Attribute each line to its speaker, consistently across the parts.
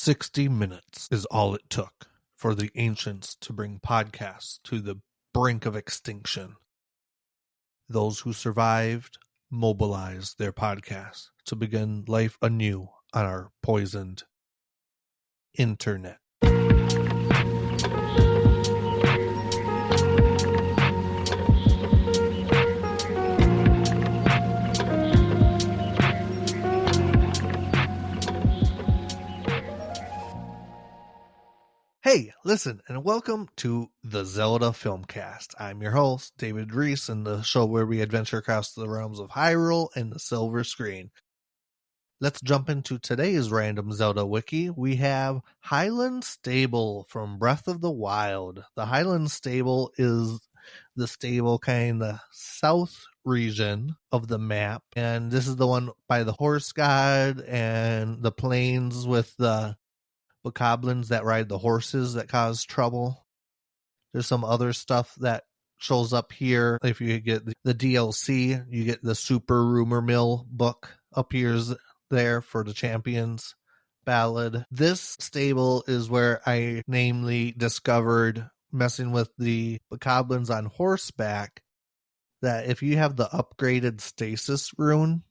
Speaker 1: 60 minutes is all it took for the ancients to bring podcasts to the brink of extinction. Those who survived mobilized their podcasts to begin life anew on our poisoned internet. Hey, listen, and welcome to the ZeldaFilmcast. I'm your host, David Ries, and the show where we adventure across the realms of Hyrule and the silver screen. Let's jump into today's random Zelda wiki. We have Highland Stable from Breath of the Wild. The Highland Stable is the stable kind of south region of the map, and this is the one by the horse god and the plains with the bokoblins that ride the horses that cause trouble. There's some other stuff that shows up here. If you get the DLC, you get the Super Rumor Mill book appears there for the Champions Ballad. This stable is where I namely discovered, messing with the bokoblins on horseback, that if you have the upgraded stasis rune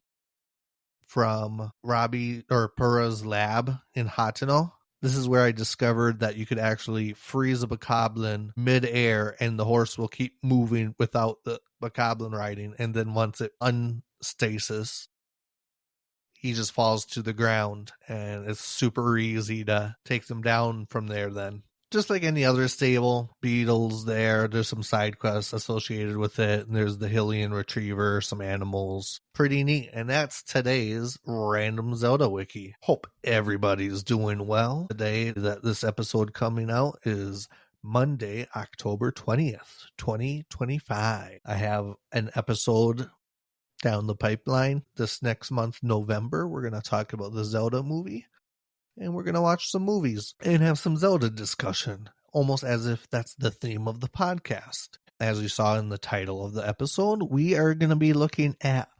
Speaker 1: from Robbie or Pura's lab in Hateno, this is where I discovered that you could actually freeze a bokoblin mid-air and the horse will keep moving without the bokoblin riding. And then once it unstasis, he just falls to the ground and it's super easy to take them down from there then. Just like any other stable, beetles there. There's some side quests associated with it. And there's the Hylian Retriever, some animals. Pretty neat. And that's today's random Zelda wiki. Hope everybody's doing well. Today that this episode coming out is Monday, October 20th, 2025. I have an episode down the pipeline this next month, November. We're going to talk about the Zelda movie. And we're going to watch some movies and have some Zelda discussion, almost as if that's the theme of the podcast. As you saw in the title of the episode, we are going to be looking at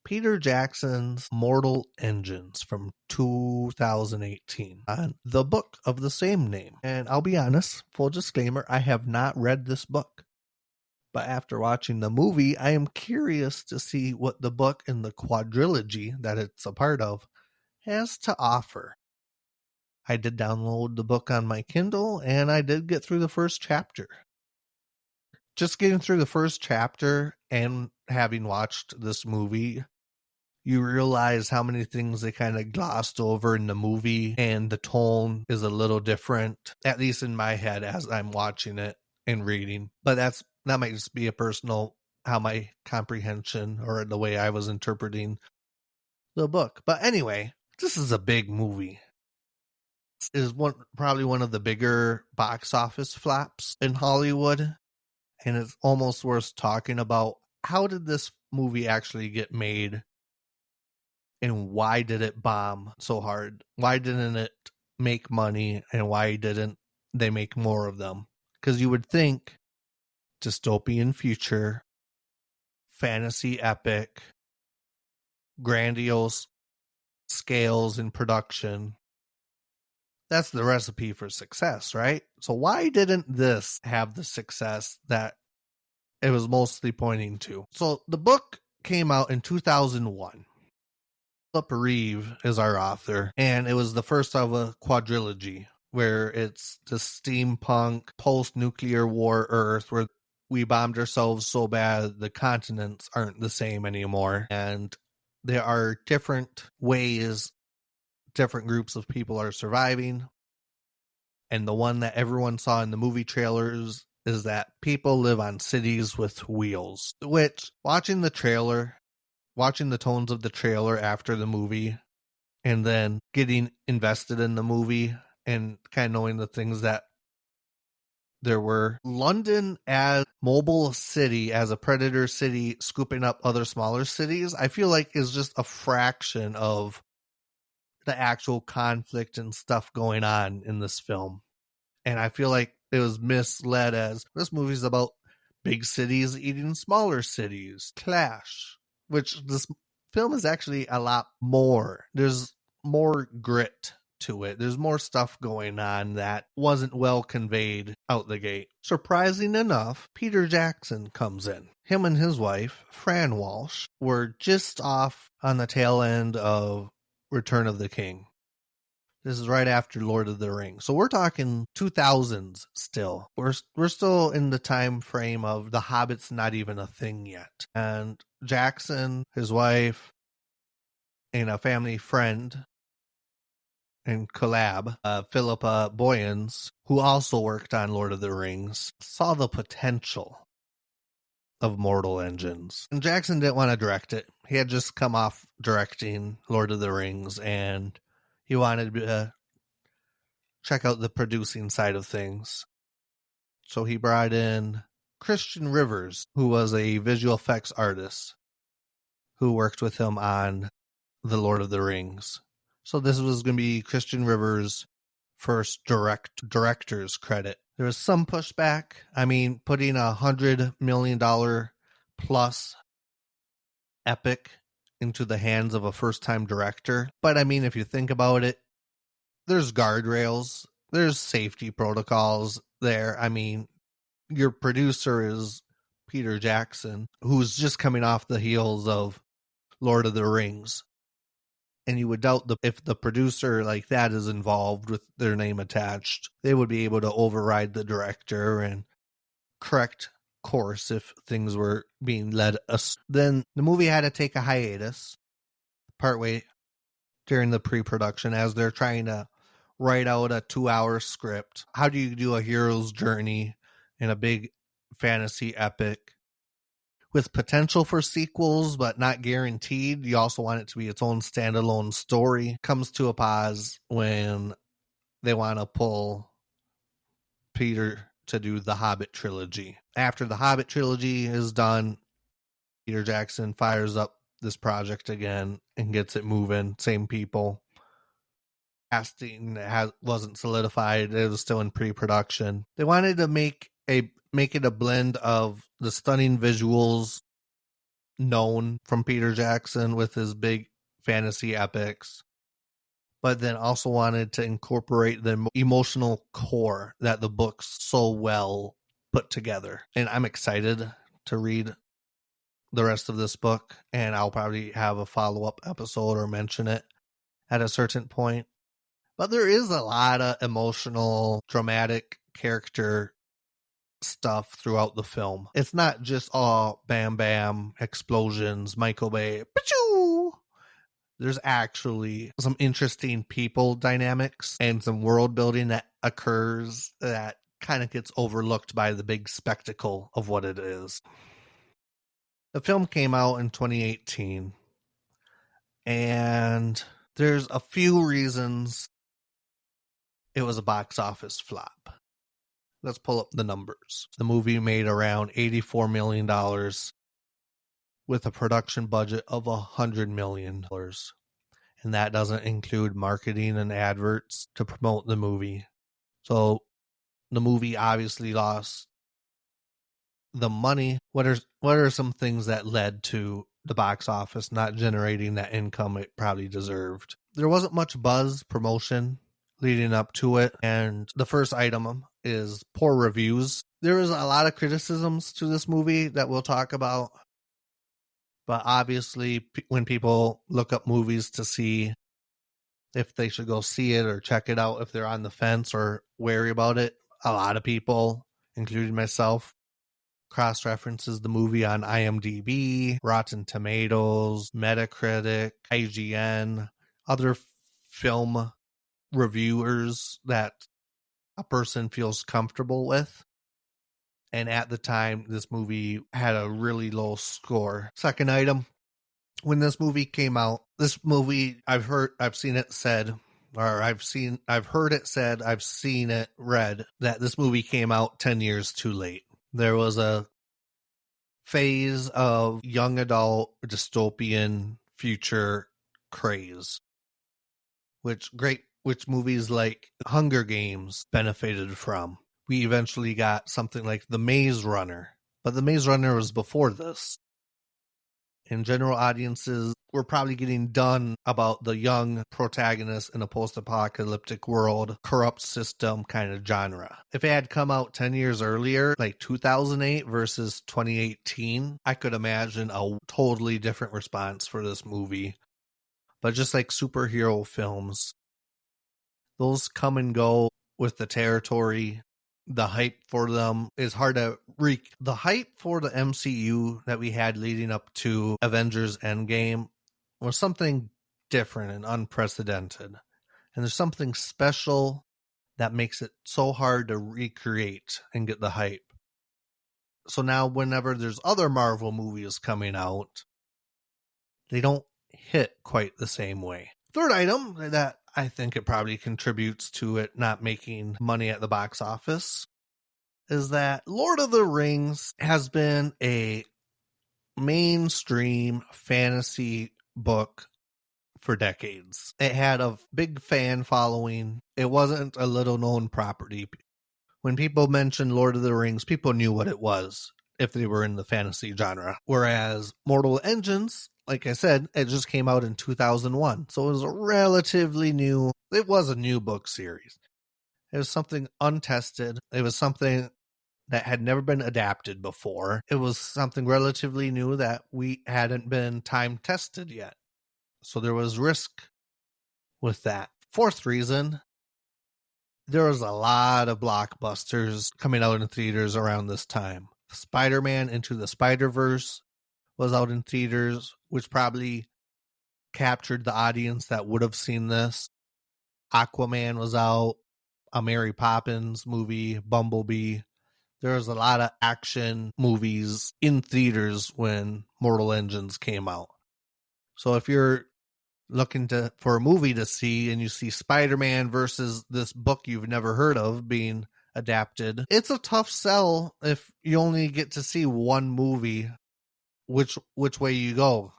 Speaker 1: Peter Jackson's Mortal Engines from 2018 on the book of the same name. And I'll be honest, full disclaimer, I have not read this book. But after watching the movie, I am curious to see what the book and the quadrilogy that it's a part of has to offer. I did download the book on my Kindle, and I did get through the first chapter. Just getting through the first chapter and having watched this movie, you realize how many things they kind of glossed over in the movie, and the tone is a little different, at least in my head as I'm watching it and reading. But that might just be a personal, how my comprehension or the way I was interpreting the book. But anyway, this is a big movie. Is probably one of the bigger box office flops in Hollywood, and it's almost worth talking about. How did this movie actually get made, and why did it bomb so hard? Why didn't it make money, and why didn't they make more of them? Because you would think dystopian future, fantasy epic, grandiose scales in production, that's the recipe for success, right? So why didn't this have the success that it was mostly pointing to? So the book came out in 2001. Ries is our author, and it was the first of a quadrilogy where it's the steampunk post-nuclear war Earth where we bombed ourselves so bad the continents aren't the same anymore, and there are different ways different groups of people are surviving. And the one that everyone saw in the movie trailers is that people live on cities with wheels, which watching the tones of the trailer after the movie and then getting invested in the movie and kind of knowing the things that there were, London as mobile city, as a predator city scooping up other smaller cities, I feel like is just a fraction of the actual conflict and stuff going on in this film. And I feel like it was misled as this movie's about big cities eating smaller cities, clash, which this film is actually a lot more. There's more grit to it. There's more stuff going on that wasn't well conveyed out the gate. Surprising enough, Peter Jackson comes in. Him and his wife, Fran Walsh, were just off on the tail end of Return of the King. This is right after Lord of the Rings. So we're talking 2000s still. We're still in the time frame of The Hobbit's not even a thing yet. And Jackson, his wife, and a family friend and collab, Philippa Boyens, who also worked on Lord of the Rings, saw the potential of Mortal Engines. And Jackson didn't want to direct it. He had just come off directing Lord of the Rings, and he wanted to check out the producing side of things. So he brought in Christian Rivers, who was a visual effects artist who worked with him on The Lord of the Rings. So this was going to be Christian Rivers' first director's credit. There was some pushback. I mean, putting $100 million plus epic into the hands of a first-time director. But I mean, if you think about it, there's guardrails, there's safety protocols there. I mean, your producer is Peter Jackson, who's just coming off the heels of Lord of the Rings. And you would doubt if the producer like that is involved with their name attached, they would be able to override the director and correct course if things were being led. Then the movie had to take a hiatus partway during the pre-production as they're trying to write out a 2-hour script. How do you do a hero's journey in a big fantasy epic with potential for sequels, but not guaranteed? You also want it to be its own standalone story. Comes to a pause when they want to pull Peter to do the Hobbit trilogy. After the Hobbit trilogy is done, Peter Jackson fires up this project again and gets it moving. Same people. Casting wasn't solidified. It was still in pre-production. They wanted to make it a blend of the stunning visuals known from Peter Jackson with his big fantasy epics, but then also wanted to incorporate the emotional core that the books so well put together. And I'm excited to read the rest of this book, and I'll probably have a follow-up episode or mention it at a certain point. But there is a lot of emotional, dramatic character stuff throughout the film. It's not just all bam bam, explosions, Michael Bay, pachoo! There's actually some interesting people dynamics and some world building that occurs that kind of gets overlooked by the big spectacle of what it is. The film came out in 2018, and there's a few reasons it was a box office flop. Let's pull up the numbers. The movie made around $84 million with a production budget of $100 million. And that doesn't include marketing and adverts to promote the movie. So the movie obviously lost the money. What are some things that led to the box office not generating that income it probably deserved? There wasn't much buzz, promotion leading up to it, and the first item is poor reviews. There was a lot of criticisms to this movie that we'll talk about, but obviously when people look up movies to see if they should go see it or check it out, if they're on the fence or wary about it, a lot of people, including myself, cross-references the movie on IMDb, Rotten Tomatoes, Metacritic, IGN, other film reviewers that a person feels comfortable with. And at the time, this movie had a really low score. Second item, when this movie came out, this movie, I've heard it said, I've seen it read, that this movie came out 10 years too late. There was a phase of young adult dystopian future craze, which movies like Hunger Games benefited from. We eventually got something like The Maze Runner, but The Maze Runner was before this. And general audiences we're probably getting done about the young protagonist in a post-apocalyptic world, corrupt system kind of genre. If it had come out 10 years earlier, like 2008 versus 2018, I could imagine a totally different response for this movie. But just like superhero films, those come and go with the territory. The hype for them is hard to the hype for the MCU that we had leading up to Avengers Endgame was something different and unprecedented. And there's something special that makes it so hard to recreate and get the hype. So now whenever there's other Marvel movies coming out, they don't hit quite the same way. Third item that I think it probably contributes to it not making money at the box office is that Lord of the Rings has been a mainstream fantasy book for decades. It had a big fan following. It wasn't a little known property. When people mentioned Lord of the Rings, people knew what it was if they were in the fantasy genre. Whereas Mortal Engines, like I said, it just came out in 2001. So it was it was a new book series. It was something untested. It was something that had never been adapted before. It was something relatively new that we hadn't been time tested yet. So there was risk with that. Fourth reason, there was a lot of blockbusters coming out in theaters around this time. Spider-Man Into the Spider-Verse was out in theaters, which probably captured the audience that would have seen this. Aquaman was out, a Mary Poppins movie, Bumblebee. There was a lot of action movies in theaters when Mortal Engines came out. So if you're looking for a movie to see and you see Spider-Man versus this book you've never heard of being adapted, it's a tough sell if you only get to see one movie, which way you go.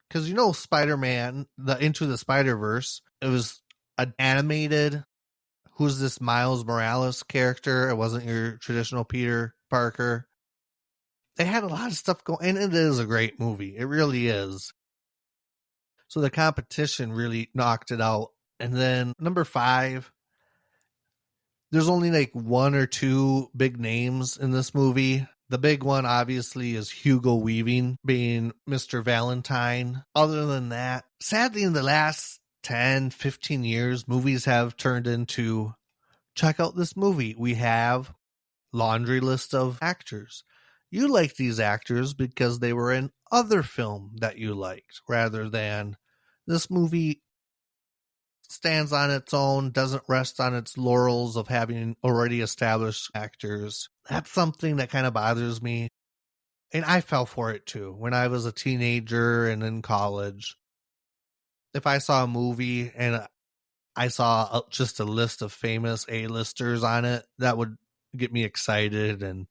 Speaker 1: Because Spider-Man, the Into the Spider-Verse, it was an animated, who's this Miles Morales character? It wasn't your traditional Peter Parker. They had a lot of stuff going, and it is a great movie. It really is. So the competition really knocked it out. And then number 5, there's only like one or two big names in this movie. The big one, obviously, is Hugo Weaving being Mr. Valentine. Other than that, sadly, in the last 10, 15 years, movies have turned into, check out this movie. We have laundry list of actors. You like these actors because they were in other film that you liked, rather than this movie stands on its own, doesn't rest on its laurels of having already established actors. That's something that kind of bothers me. And I fell for it too when I was a teenager and in college. If I saw a movie and I saw just a list of famous A-listers on it, that would get me excited and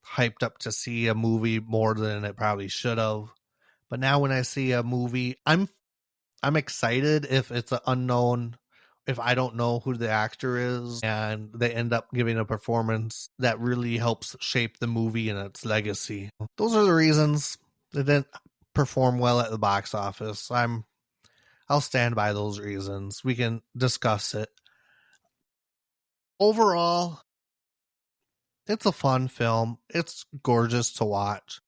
Speaker 1: hyped up to see a movie more than it probably should have. But now when I see a movie, I'm excited if it's an unknown, if I don't know who the actor is, and they end up giving a performance that really helps shape the movie and its legacy. Those are the reasons it didn't perform well at the box office. I'll stand by those reasons. We can discuss it. Overall, it's a fun film. It's gorgeous to watch.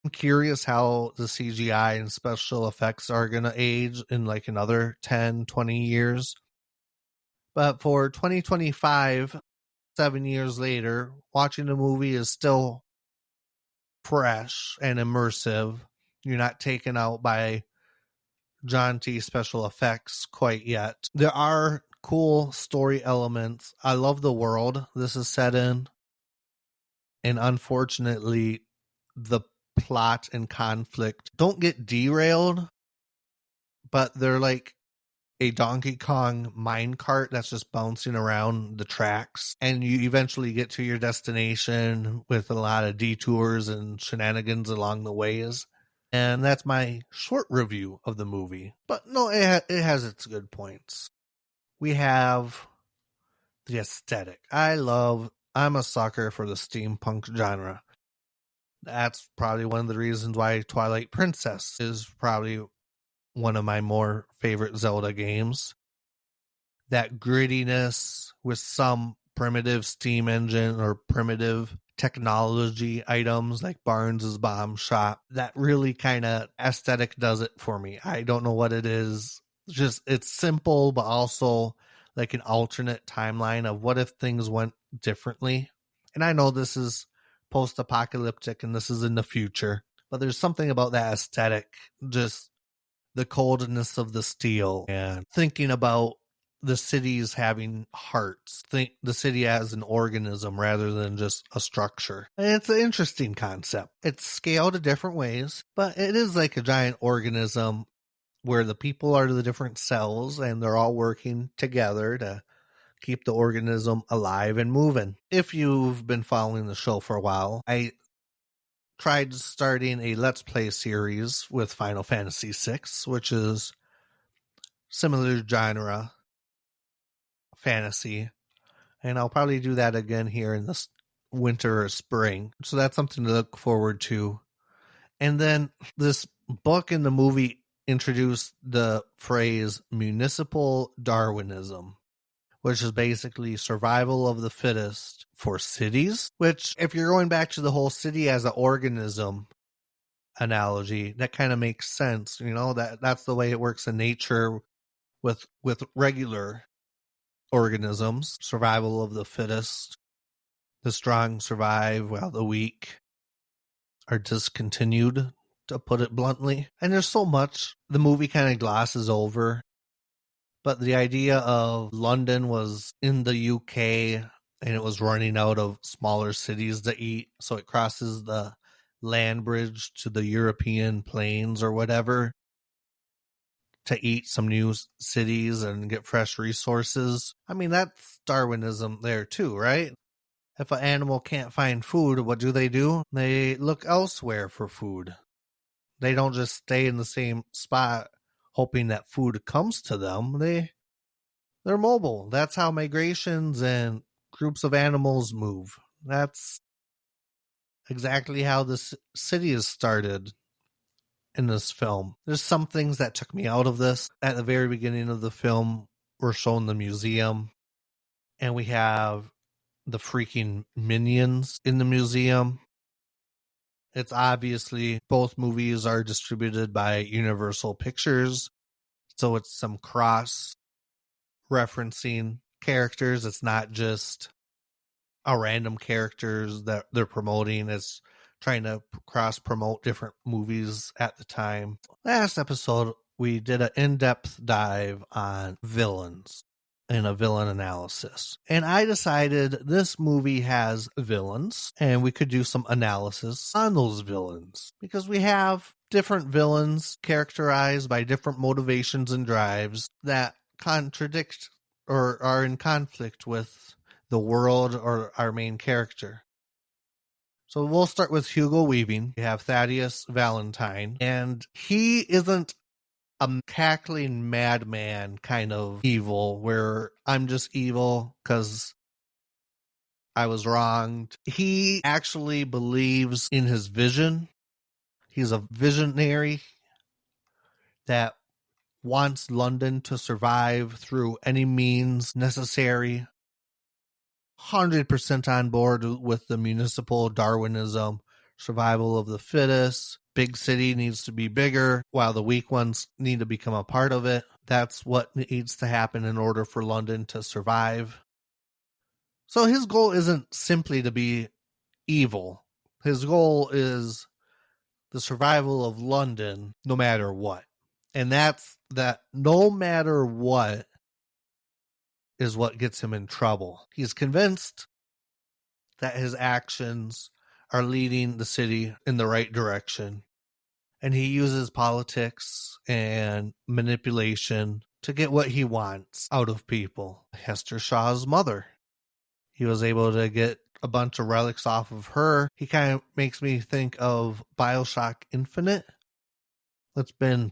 Speaker 1: I'm curious how the CGI and special effects are going to age in like another 10, 20 years. But for 2025, 7 years later, watching the movie is still fresh and immersive. You're not taken out by jaunty special effects quite yet. There are cool story elements. I love the world this is set in. And unfortunately, the plot and conflict don't get derailed, but they're like a Donkey Kong minecart that's just bouncing around the tracks, and you eventually get to your destination with a lot of detours and shenanigans along the ways. And that's my short review of the movie. But no, it has its good points. We have the aesthetic. I'm a sucker for the steampunk genre. That's probably one of the reasons why Twilight Princess is probably one of my more favorite Zelda games. That grittiness with some primitive steam engine or primitive technology items like Barnes's Bomb Shop, that really kind of aesthetic does it for me. I don't know what it is. It's simple, but also like an alternate timeline of what if things went differently. And I know this is post-apocalyptic and this is in the future, but there's something about that aesthetic, just the coldness of the steel and thinking about the cities having hearts. Think the city as an organism rather than just a structure. And it's an interesting concept. It's scaled in different ways, but it is like a giant organism where the people are the different cells and they're all working together to keep the organism alive and moving. If you've been following the show for a while, I tried starting a Let's Play series with Final Fantasy VI, which is similar genre fantasy, and I'll probably do that again here in this winter or spring. So that's something to look forward to. And then this book and the movie introduced the phrase Municipal Darwinism, which is basically survival of the fittest for cities, which if you're going back to the whole city as an organism analogy, that kind of makes sense. You know, that's the way it works in nature with regular organisms. Survival of the fittest. The strong survive while the weak are discontinued, to put it bluntly. And there's so much the movie kind of glosses over. But the idea of London was in the UK and it was running out of smaller cities to eat. So it crosses the land bridge to the European plains or whatever to eat some new cities and get fresh resources. I mean, that's Darwinism there too, right? If an animal can't find food, what do? They look elsewhere for food. They don't just stay in the same spot hoping that food comes to them. They're mobile. That's how migrations and groups of animals move. That's exactly how this city is started in this film. There's some things that took me out of this. At the very beginning of the film, we're shown the museum, and we have the freaking minions in the museum. It's obviously both movies are distributed by Universal Pictures, so it's some cross referencing characters. It's not just a random characters that they're promoting. It's trying to cross promote different movies at the time. Last episode, we did an in-depth dive on villains and a villain analysis. And I decided this movie has villains and we could do some analysis on those villains because we have different villains characterized by different motivations and drives that contradict or are in conflict with the world or our main character. So we'll start with Hugo Weaving. We have Thaddeus Valentine, and he isn't a cackling madman kind of evil where I'm just evil because I was wronged. He actually believes in his vision. He's a visionary that wants London to survive through any means necessary. 100% on board with the municipal Darwinism, survival of the fittest. Big city needs to be bigger while the weak ones need to become a part of it. That's what needs to happen in order for London to survive. So his goal isn't simply to be evil. His goal is the survival of London no matter what. And that's that no matter what is what gets him in trouble. He's convinced that his actions are leading the city in the right direction. And he uses politics and manipulation to get what he wants out of people. Hester Shaw's mother. He was able to get a bunch of relics off of her. He kind of makes me think of BioShock Infinite. It's been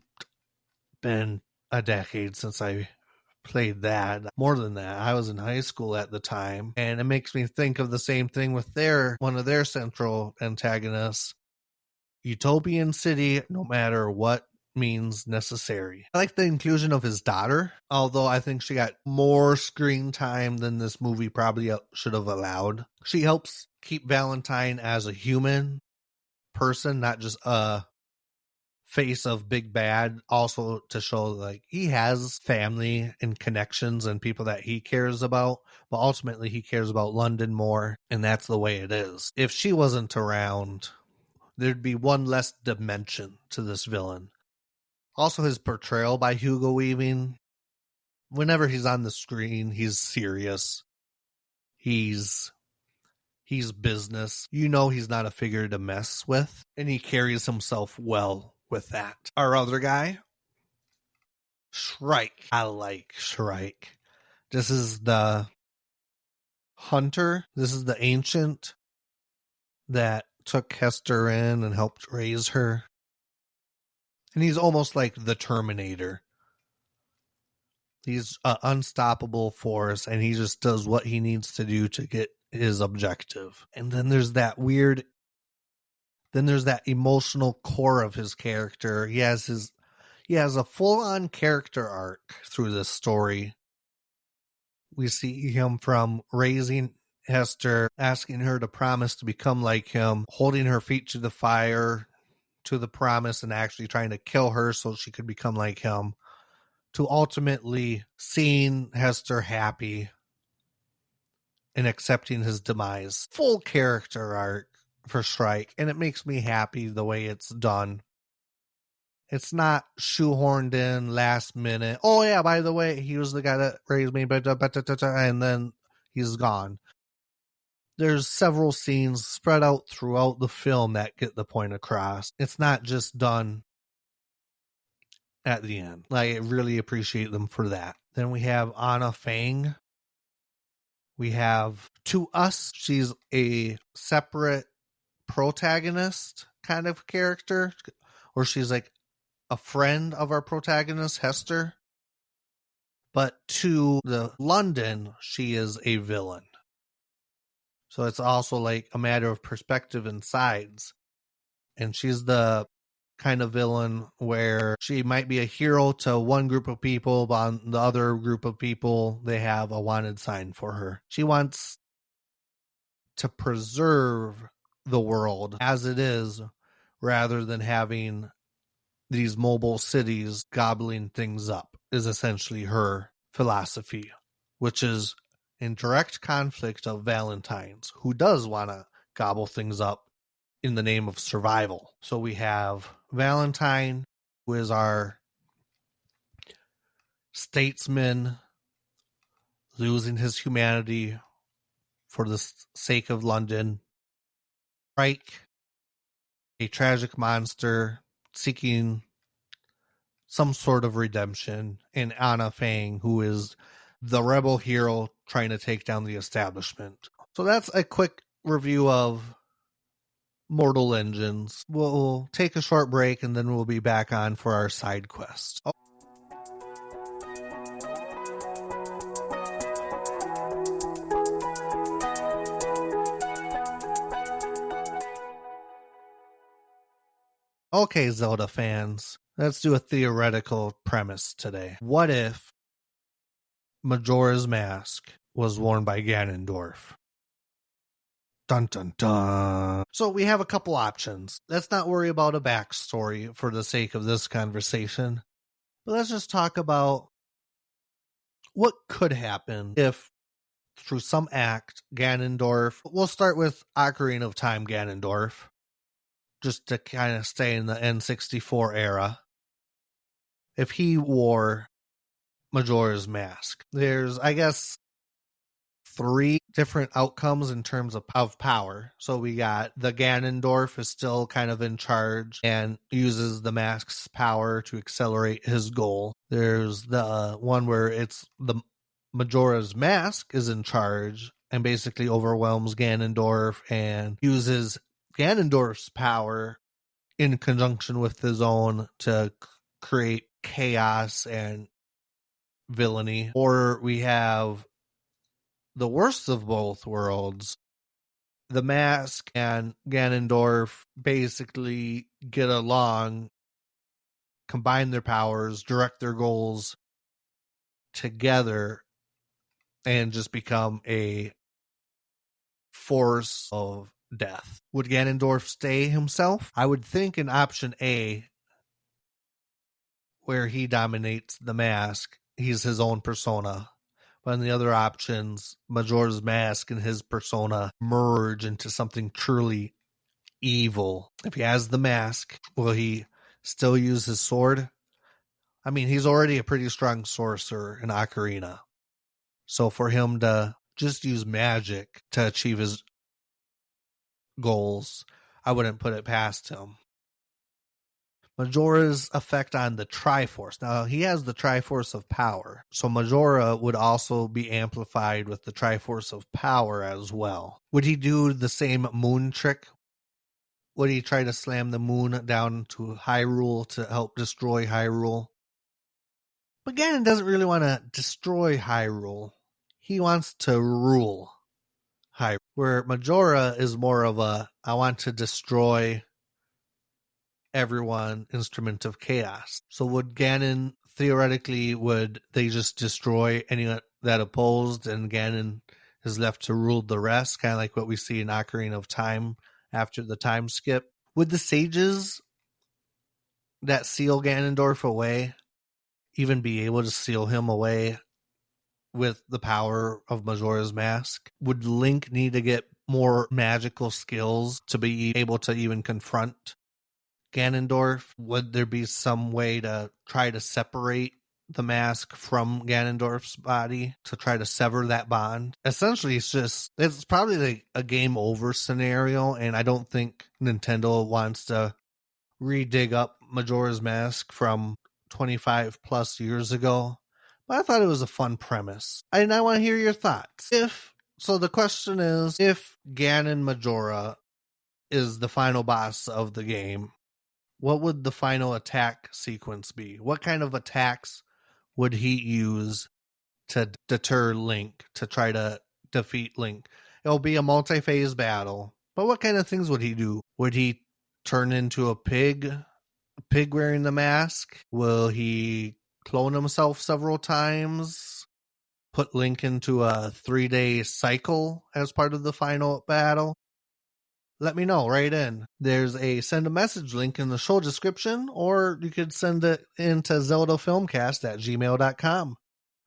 Speaker 1: a decade since I played that. More than that, I was in high school at the time, and it makes me think of the same thing with one of their central antagonists, utopian city no matter what means necessary. I like the inclusion of his daughter, although I think she got more screen time than this movie probably should have allowed. She helps keep Valentine as a human person, not just a face of big bad, also to show like he has family and connections and people that he cares about, but ultimately he cares about London more, and that's the way it is. If she wasn't around, there'd be one less dimension to this villain. Also, his portrayal by Hugo Weaving, whenever he's on the screen, he's serious. He's business. You know he's not a figure to mess with, and he carries himself well with that. Our other guy, Shrike. I like Shrike. This is the hunter. This is the ancient that took Hester in and helped raise her. And he's almost like the Terminator. He's an unstoppable force, and he just does what he needs to do to get his objective. And then there's that emotional core of his character. He has a full-on character arc through this story. We see him from raising Hester, asking her to promise to become like him, holding her feet to the fire, to the promise, and actually trying to kill her so she could become like him, to ultimately seeing Hester happy and accepting his demise. Full character arc for Shrike, and it makes me happy the way it's done. It's not shoehorned in last minute. Oh yeah, by the way, he was the guy that raised me, and then he's gone. There's several scenes spread out throughout the film that get the point across. It's not just done at the end. I really appreciate them for that. Then we have Anna Fang. We have, to us, she's a separate protagonist kind of character, or she's like a friend of our protagonist, Hester. But to the London, she is a villain. So it's also like a matter of perspective and sides. And she's the kind of villain where she might be a hero to one group of people, but on the other group of people, they have a wanted sign for her. She wants to preserve the world as it is, rather than having these mobile cities gobbling things up, is essentially her philosophy, which is in direct conflict of Valentine's, who does want to gobble things up in the name of survival. So we have Valentine, who is our statesman, losing his humanity for the sake of London. Shrike, a tragic monster seeking some sort of redemption. And Anna Fang, who is the rebel hero trying to take down the establishment. So that's a quick review of Mortal Engines. We'll take a short break and then we'll be back on for our side quest. Okay, Zelda fans, let's do a theoretical premise today. What if Majora's Mask was worn by Ganondorf? Dun dun dun. So we have a couple options. Let's not worry about a backstory for the sake of this conversation. But let's just talk about what could happen if, through some act, Ganondorf... We'll start with Ocarina of Time Ganondorf, just to kind of stay in the N64 era. If he wore Majora's Mask, there's, I guess, 3 different outcomes in terms of power. So we got the Ganondorf is still kind of in charge and uses the mask's power to accelerate his goal. There's the one where it's the Majora's Mask is in charge and basically overwhelms Ganondorf and uses Ganondorf's power in conjunction with his own to create chaos and villainy. Or we have the worst of both worlds, the mask and Ganondorf basically get along, combine their powers, direct their goals together, and just become a force of death. Would Ganondorf stay himself? I would think in option A, where he dominates the mask, he's his own persona. But in the other options, Majora's Mask and his persona merge into something truly evil. If he has the mask, will he still use his sword? I mean, he's already a pretty strong sorcerer in Ocarina. So for him to just use magic to achieve his goals, I wouldn't put it past him. Majora's effect on the Triforce. Now, he has the Triforce of Power, so Majora would also be amplified with the Triforce of Power as well. Would he do the same moon trick? Would he try to slam the moon down to Hyrule to help destroy Hyrule? But Ganon doesn't really want to destroy Hyrule. He wants to rule Hyrule. Where Majora is more of a, I want to destroy everyone, instrument of chaos. So would Ganon, theoretically, would they just destroy any that opposed and Ganon is left to rule the rest, kind of like what we see in Ocarina of Time after the time skip? Would the sages that seal Ganondorf away even be able to seal him away with the power of Majora's Mask? Would Link need to get more magical skills to be able to even confront Ganondorf? Would there be some way to try to separate the mask from Ganondorf's body to try to sever that bond? Essentially, it's probably like a game over scenario, and I don't think Nintendo wants to redig up Majora's Mask from 25 plus years ago. But I thought it was a fun premise, and I want to hear your thoughts. So the question is, if Ganon Majora is the final boss of the game, what would the final attack sequence be? What kind of attacks would he use to deter Link, to try to defeat Link? It'll be a multi-phase battle, but what kind of things would he do? Would he turn into a pig wearing the mask? Will he clone himself several times? Put Link into a 3-day cycle as part of the final battle? Let me know, write in. There's a send a message link in the show description, or you could send it into ZeldaFilmcast@gmail.com.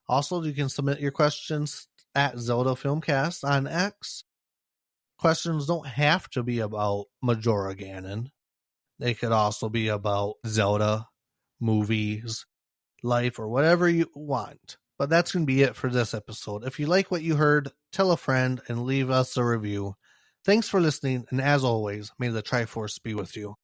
Speaker 1: Also, you can submit your questions at ZeldaFilmcast on X. Questions don't have to be about Majora Ganon. They could also be about Zelda, movies, life, or whatever you want. But that's going to be it for this episode. If you like what you heard, tell a friend and leave us a review. Thanks for listening, and as always, may the Triforce be with you.